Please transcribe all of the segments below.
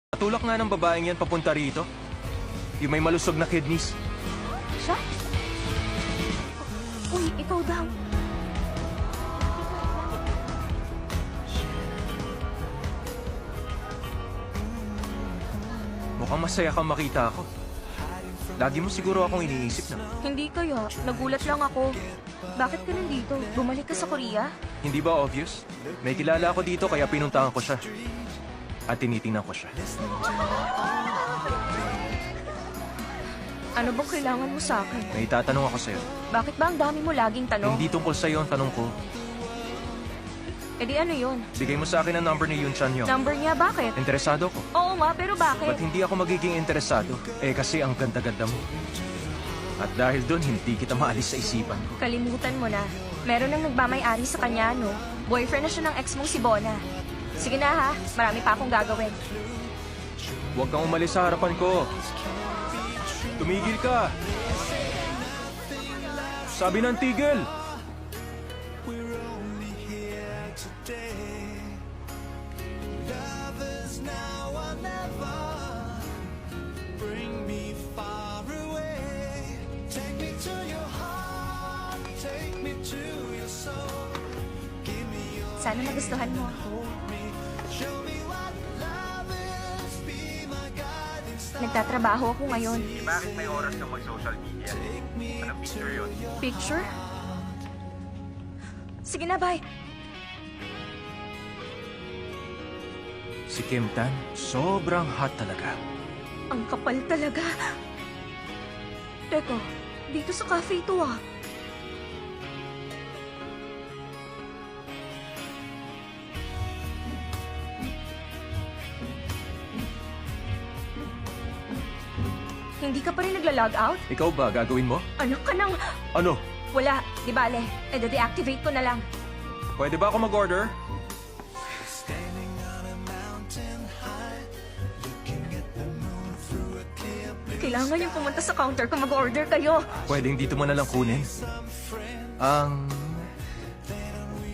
Natulak nga ng babaeng yan papunta rito. Yung may malusog na kidneys. Siya? Uy, ikaw daw. Mukhang masaya kang makita ako. Lagi mo siguro akong iniisip na. Hindi kaya. Nagulat lang ako. Bakit ka nandito? Bumalik ka sa Korea? Hindi ba obvious? May kilala ako dito kaya pinuntahan ko siya. At tinitingnan ko siya. Ano bang kailangan mo sa akin? May itatanong ako sa'yo. Bakit ba ang dami mo laging tanong? Hindi tungkol sa'yo ang tanong ko. E di ano yun? Bigay mo sa akin ang number ni Yun Chan Yong. Number niya, bakit? Interesado ko. Oo nga, pero bakit? Ba't hindi ako magiging interesado? Eh kasi ang ganda-ganda mo. At dahil doon, hindi kita maalis sa isipan ko. Kalimutan mo na. Meron nang nagmamay-ari sa kanya, no? Boyfriend na siya ng ex mong si Bona. Sige na ha, marami pa akong gagawin. Huwag kang umalis sa harapan ko. Tumigil ka! Sabi ng tigil! Sana magustuhan mo ako. Nagtatrabaho ako ngayon. Bakit may oras kang mag-social media? Anong picture yun? Picture? Sige na, bye. Si Kim Tan, sobrang hot talaga. Ang kapal talaga. Teka, dito sa cafe ito ah. Hindi ka pa rin nagla-log out? Ikaw ba, gagawin mo? Anak ka nang... Ano? Wala, di bale. De-deactivate ko na lang. Pwede ba ako mag-order? Kailangan yung pumunta sa counter kung mag-order kayo. Pwedeng dito mo na lang kunin.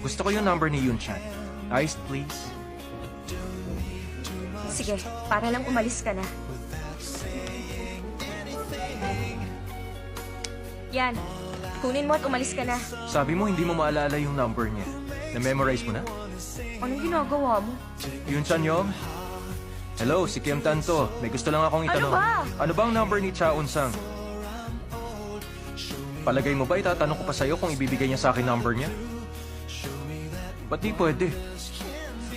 Gusto ko yung number ni Yun Chan. Iced, please. Sige, para lang umalis ka na. Yan. Kunin mo at umalis ka na. Sabi mo hindi mo maalala yung number niya. Na-memorize mo na? Anong ginagawa mo? Yun Chan Yong? Hello, si Kim Tan to. May gusto lang akong itanong. Ano ba? Ano bang number ni Cha Eun-sang? Palagay mo ba itatanong ko pa sa'yo kung ibibigay niya sa akin number niya? Ba't di pwede?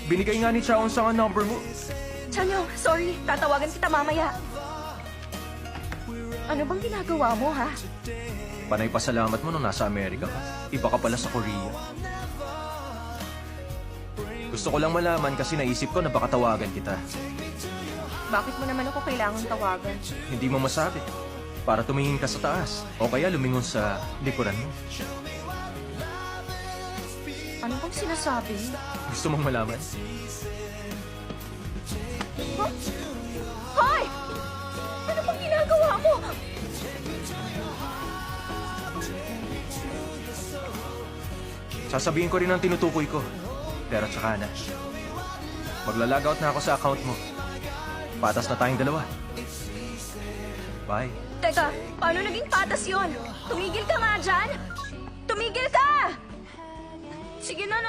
Binigay nga ni Cha Eun-sang ang number mo. Chanyo, sorry. Tatawagan kita mamaya. Ano bang ginagawa mo, ha? Panay pasalamat mo nung nasa Amerika ka. Iba ka pala sa Korea. Gusto ko lang malaman kasi naisip ko na baka tawagan kita. Bakit mo naman ako kailangang tawagan? Hindi mo masabi. Para tumingin ka sa taas. O kaya lumingon sa likuran mo. Ano bang sinasabi? Gusto mong malaman? Huh? Hoy! Ano bang ginagawa mo? Sasabihin ko rin ang tinutukoy ko. Pero tsaka na. Magla-logout na ako sa account mo. Patas na tayong dalawa. Bye. Teka, paano naging patas yun? Tumigil ka nga dyan! Tumigil ka! Sige na,